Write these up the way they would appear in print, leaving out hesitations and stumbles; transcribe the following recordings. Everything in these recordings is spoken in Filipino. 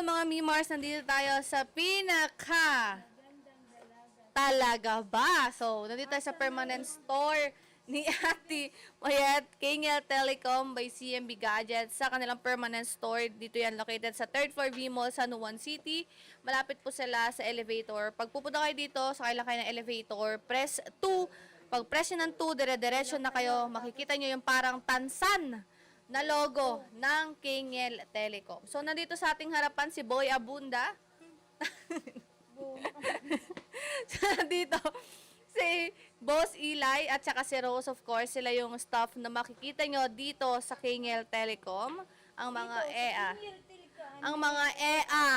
mga Mimars, nandito tayo sa talaga ba? So, nandito tayo sa permanent store ni Ate Mayet, Kingel Telecom by CMB Gadgets sa kanilang permanent store. Dito yan located sa 3rd floor V Mall, San Juan City. Malapit po sila sa elevator. Pag pupunta kayo dito, sakay lang kayo ng elevator, press 2. Pag press nyo ng 2, dire-diretso na kayo. Makikita nyo yung parang tansan na logo ng Kingel Telecom. So, nandito sa ating harapan si Boy Abunda. So, nandito si Boss Eli at saka si Rose, of course. Sila yung staff na makikita nyo dito sa Kingel Telecom. Ang mga EA. Ang mga EA.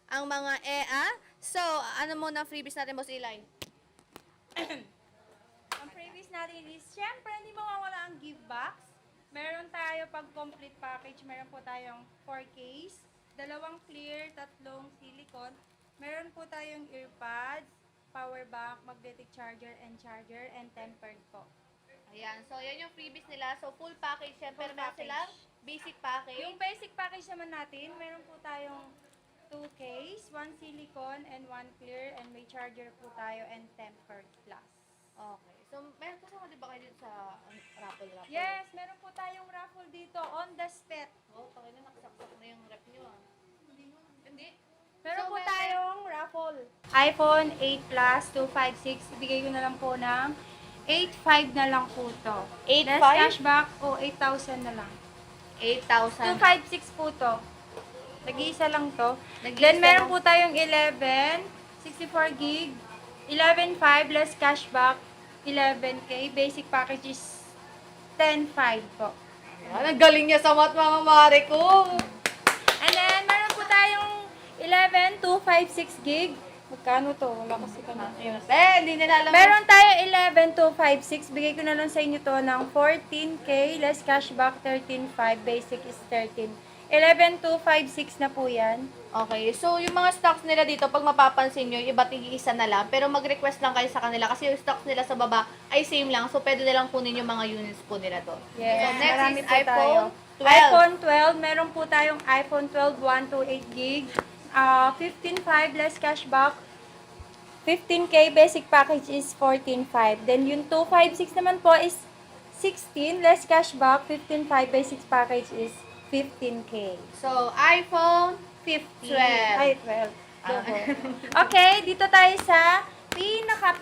Ang mga EA. So, ano muna freebies natin, Boss Eli? Ang previous natin is, syempre, hindi mawawala ang give box. Meron tayo pag complete package, meron po tayong 4 case, 2 clear, 3 silicone. Meron po tayong earpads, power bank, magnetic charger, and tempered po. Ayan. So, yan yung freebies nila. So, full package yan. Pero Full meron package. silang basic package. Yung basic package naman natin, meron po tayong 2 case, 1 silicone, and 1 clear, and may charger po tayo, and tempered plus. Okay. So, meron kasama di ba kayo dito sa raffle? Yes, meron po tayong raffle dito on the spot. Oh, takay na nakasaksak na yung rep nyo ah. Hindi? Meron So, po meron- tayong raffle. iPhone 8 Plus 256. Ibigay ko na lang po ng 8.5 na lang po to. 8.5? Less cashback o 8,000 na lang. 8,000. 256 po to. Nag-iisa lang to. Nag-iisa Then meron lang. po tayong 11, 64 gig, 11.5 less cashback, 11K. Basic package is 10.5 po. Ah, nagaling niya sa mat, mga mare ko. And then meron po tayong 11, 256 gig. Magkano to? Wala kasi ka na. Hindi nila alam. Meron tayo 11,256. Bigay ko na lang sa inyo to ng 14K, less cashback 13.5, basic is 13. 11,256 na po yan. Okay, so yung mga stocks nila dito, pag mapapansin nyo, iba tig-isa na lang. Pero mag-request lang kayo sa kanila kasi yung stocks nila sa baba ay same lang. So, pwede nilang kunin yung mga units po nila doon. Yes, So, next marami is po tayo. iPhone 12. iPhone 12, meron po tayong iPhone 12 128 gig, 15.5 less cashback, 15K, basic package is 14.5. Then yung 256 naman po is 16 less cashback, 15.5, basic package is 15K. So, iPhone 15. 12. Ay, 12. Okay, dito tayo sa pinaka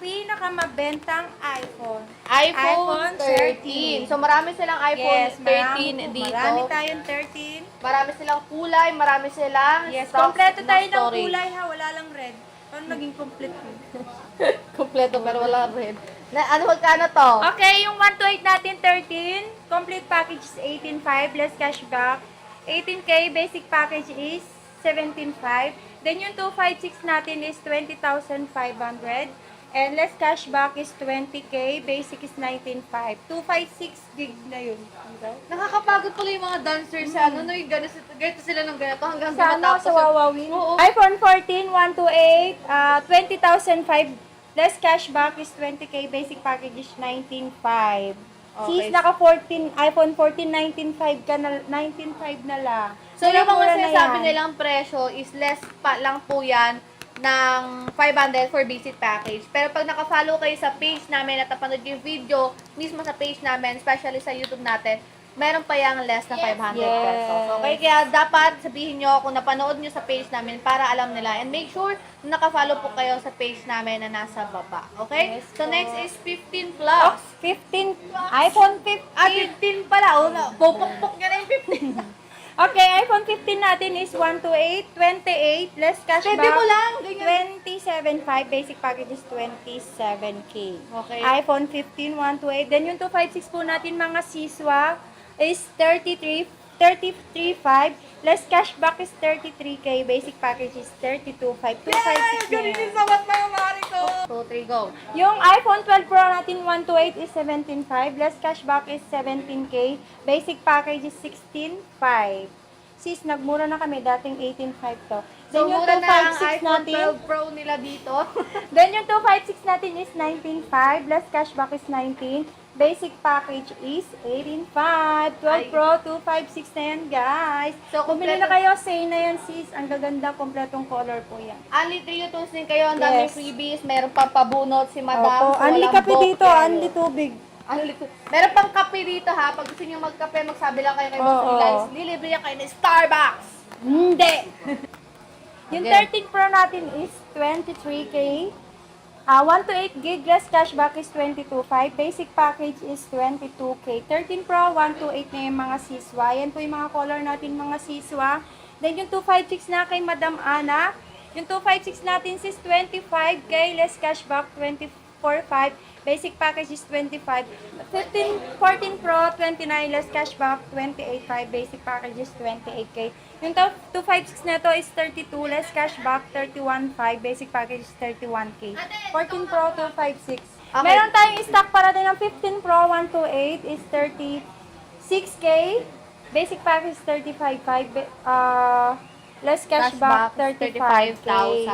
mabentang iPhone. iPhone 13. So, marami silang iPhone 13 dito. Marami tayong 13. Marami silang kulay, marami silang Yes, stocks kompleto na tayo ng storage. kulay ha, wala lang red. Paano naging complete yun? Kompleto pero wala red. Ano magkano to? Okay, yung 128 natin 13, complete package is 18.5, less cashback. 18K, basic package is 17.5. Then yung 256 natin is 20,500. And less cashback is 20K, basic is 19.5. 256 gig na yun. Nakakapagod pala yung mga dancers sa ano, yung ganito sila ng ganito hanggang Sa ano, matapos sa yung- Wawawin? Oo. iPhone 14, 128, 20,005. Less cashback is 20K, basic package is 19.5. Okay. Sis, naka 14, iPhone 14, 19.5 ka na, 19.5 na lang. So, yung mga Mura na sinasabi yan. nilang presyo is less pa lang po yan ng 500 for basic package. Pero pag naka-follow kayo sa page namin at napanood yung video mismo sa page namin, especially sa YouTube natin, meron pa yung less na 500 pesos. Yes. Okay, kaya dapat sabihin nyo kung napanood nyo sa page namin para alam nila. And make sure na naka-follow po kayo sa page namin na nasa baba. Okay? Yes So, po. next is 15 Oh, Plus. 15, iPhone 15. 15 pala. Oh, pupukpuk nyo na yung 15. Okay, iPhone 15 natin is 128, 28, less cashback. Pwede mo lang. Ganyan. 27.5, basic package is 27K. Okay. iPhone 15, 128. Then yung 256 po natin mga siswa is 33.5. Less cashback is 33K. Basic package is 32.5. 256 na yan. sabat mga mari ko. 2, 3, go. Yung iPhone 12 Pro natin 128 is 17.5. Less cashback is 17K. Basic package is 16.5. Sis, nagmura na kami. Dating 18.5 to. So, Then yung mura na ang 256 iPhone natin, 12 Pro nila dito. then yung 256 natin is 19.5. Less cashback is 19. Basic package is 18.5. 12 Ay. Pro, 256 na yan, guys. So, Bumili na kayo, say na yan, sis. Ang gaganda, kompletong color po yan. Only 3 items din kayo. Ang daming Yes. freebies. Meron pang pabunot si Madam. Opo, So, unli walang kape book dito, yan. unli tubig. Meron pang kape dito ha. Pag gusto nyo magkape, magsabi lang kayo kay Mr. Oo. Lights. Lilibre yan kayo ng Starbucks. Hindi. Yung Again. 13 Pro natin is 23K. 1 to 8 gig less cashback is 22.5. Basic package is 22K. 13 Pro, 1 to 8 na yung mga siswa. Yan po yung mga color natin mga siswa. Then yung 256 na kay Madam Ana. Yung 256 natin is 25K less cashback 24.5. Basic package is 25. 14 Pro, 29 less cashback 28.5. Basic package is 28K. Yung 256 na to is 32 less cashback 31.5. Basic package is 31K. 14 Pro, 256. Okay. Meron tayong stock para din ng 15 Pro, 128 is 36K. Basic package is 35.5. Less cashback, 35K. 35,000 pesos.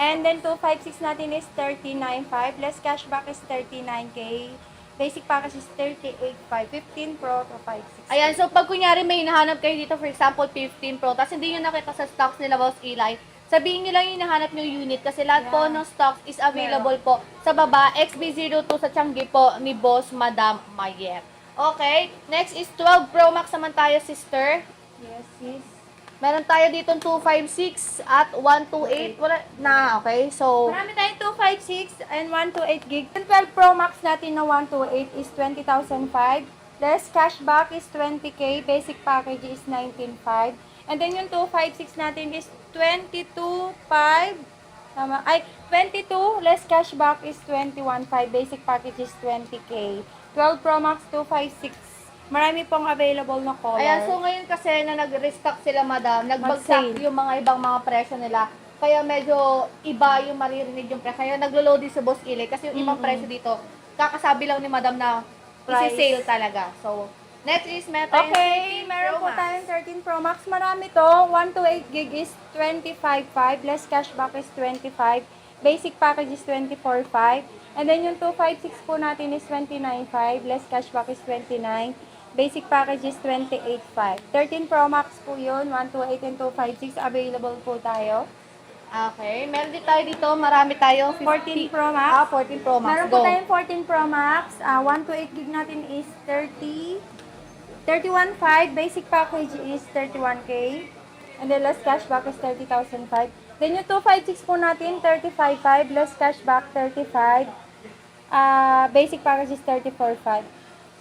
And then 256 natin is 39.5. Less cashback is 39K. Basic package is 38.5. 15 Pro, 256. Ayan, so pag kunyari may hinahanap kayo dito, for example, 15 Pro, tapos hindi nyo nakita sa stocks nila, Boss Eli, sabihin nyo lang yung hinahanap nyo unit kasi lahat po ng stocks is available po sa baba, XB02 sa Tiangge po ni Boss Madam Mayet. Okay, next is 12 Pro Max naman tayo, sister. Yes, sis. Meron tayo dito 256 at 128. Wala na, okay? So, Marami tayong 256 and 128 gig. Yung 12 Pro Max natin na 128 is 20,005. Less cashback is 20K. Basic package is 19,500. And then yung 256 natin is 22,500. Tama. Ay, 22. Less cashback is 21,500. Basic package is 20K. 12 Pro Max 256. Marami pong available na color. ayan, so ngayon kasi na nag-restock sila, Madam, nagbagsak Mag-sale. yung mga ibang mga presyo nila. Kaya medyo iba yung maririnig yung presyo. Kaya naglo-load din sa Boss Eli kasi yung ibang presyo dito, kakasabi lang ni Madam na Price. isi-sale talaga. So, next is meron tayong Okay, 13 meron Pro po Max. tayong 13 Pro Max. Marami to. 1 to 8 gig is 25.5. Less cashback is 25. Basic package is 24.5. And then yung 256 po natin is 29.5. Less cashback is 29. Basic package is 28.5. 13 Pro Max po yun. 1 to 8 and 256. Available po tayo. Okay, meron din tayo dito, marami tayo. 14 Pro Max. 14 Pro Max. Meron Go. po tayong 14 Pro Max. 1 to 8 gig natin is 31.5. Basic package is 31K. And then less cashback is 30,005. Then yung 256 po natin, 35.5. Less cashback, 35. Basic package is 34.5.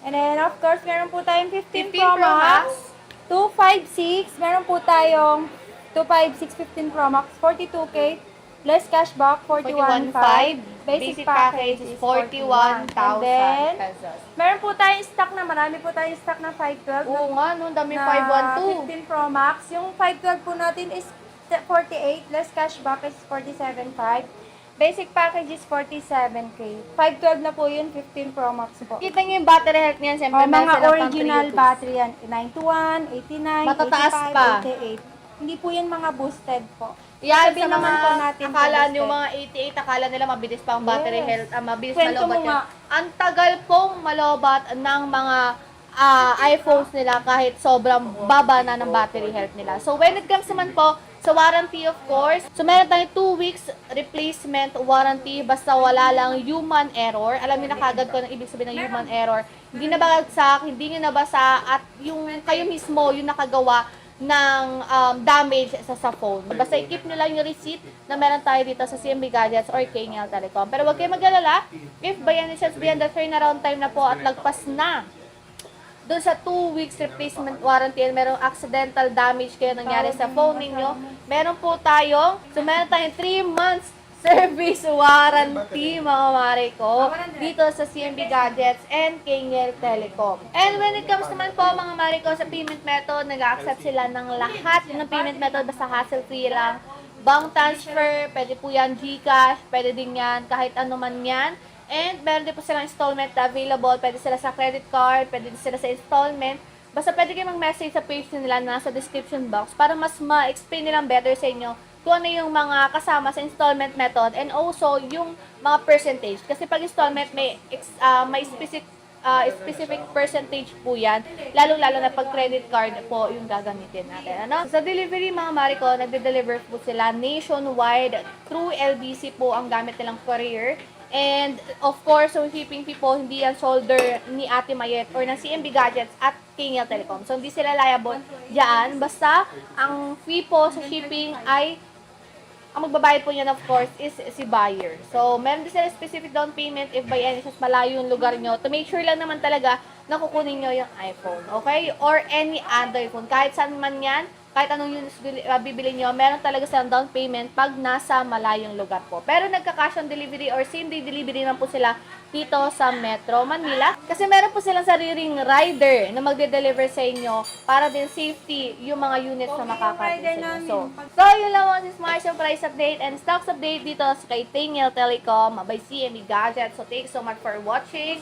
And then of course, meron po tayong 15 Pro Max. 256. Meron po tayong 256 15 Pro Max. 42K. Less cashback, 41.5. 41.5. Basic package is 41,000 And then, pesos. meron po tayong stock na, marami po tayong stock na 512. Oo nga, no, dami na 512. 15 Pro Max. Yung 512 po natin is 48. Less cashback is 47.5. Basic package is 47K. 512 na po yun, 15 Pro Max po. Kita niyo yung battery health niyan, siyempre. O, meron mga silang pang original 3 battery yan. 921, 89, Matataas 85, pa. 88. Hindi po yan mga boosted po. Yan, Sabi sa naman mga po natin akala boosted. nyo mga 88, akala nila mabilis pa ang battery Yes. health, mabilis Kwento malobat mo yan. nga. Ang tagal pong malobat ng mga iPhones nila kahit sobrang baba na ng battery health nila. So, when it comes naman po sa warranty, of course, so meron tayong 2 weeks replacement warranty basta wala lang human error. Alam niyo na kagad ko ang ibig sabihin ng human error. Hindi nabagsak, hindi nyo nabasa, at yung kayo mismo yung nakagawa ng damage sa phone. Basta i-keep nyo lang yung receipt na meron tayo dito sa CMB Gadgets or KNL Telecom. Pero huwag kayo mag-alala, if by any chance beyond the turnaround time na po at lagpas na doon sa 2 weeks replacement warranty and merong accidental damage kayo nangyari sa phone ninyo, meron po tayong, so meron tayong 3 months service warranty, mga mare ko, dito sa CMB Gadgets and KNL Telecom. And when it comes naman po, mga mare ko, sa payment method, nag-accept sila ng lahat ng payment method, basta hassle-free lang. Bank transfer, pwede po yan GCash, pwede din yan, kahit ano man yan. And meron din po silang installment na available, pwede sila sa credit card, pwede din sila sa installment. Basta pwede kayo mag-message sa page nila na nasa description box para mas ma-explain nilang better sa inyo kung ano yung mga kasama sa installment method and also yung mga percentage. Kasi pag installment may specific percentage po yan, lalong-lalo na pag credit card po yung gagamitin natin. Ano? Sa delivery, mga Mariko, nagde-deliver po sila nationwide through LBC po ang gamit nilang courier. And of course, so shipping fee po, hindi yan shoulder ni Ate Mayet or ng CMB Gadgets at Kingel Telecom. So hindi sila liable diyan. Basta ang fee po sa shipping ay ang magbabayad po niyan of course is si buyer. So meron din sila specific down payment if by any chance malayo yung lugar nyo to make sure lang naman talaga na kukunin nyo yung iPhone. Okay? Or any Android phone. Kahit saan man yan, kahit anong units bibili nyo, meron talaga silang down payment pag nasa malayong lugar po. Pero nagka-cash on delivery or same day delivery naman po sila dito sa Metro Manila. Kasi meron po silang sariling rider na magde-deliver sa inyo para din safety yung mga units na makakarating sa inyo. So yun lang po si Smart yung price update and stocks update dito sa kay Tingel Telecom by CME Gadgets. So thanks so much for watching.